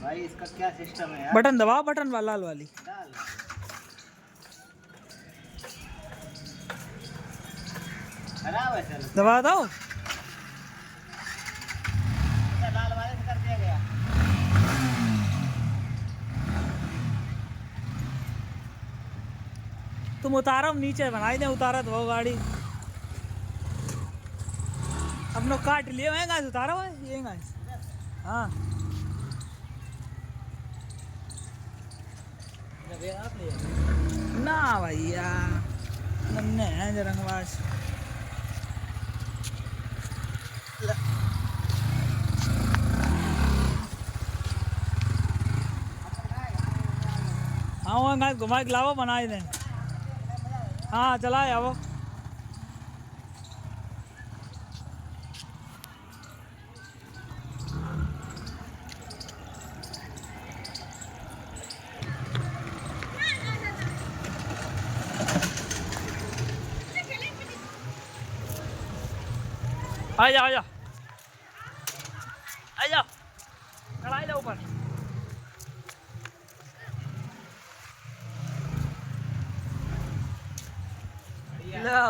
भाई इसका क्या सिस्टम है यार? बटन दबाओ, बटन वाला लाल वाली डाल खराब है चलो दबा दो। लाल वाले से कर दिया गया। तुम उतारो, नीचे बनाई दे, उतारा तो वो गाड़ी अपनो काट लिए हैं गाइस, उतारो है ये गाइस। हाँ ना भैया, नन्हे हैं जो रंगवास। हाँ वो गाइस घुमा के लाओ, बनाई दे। हाँ चला आओ। आ जा, आ जा, आ जा, चढ़ाई लो ऊपर। लो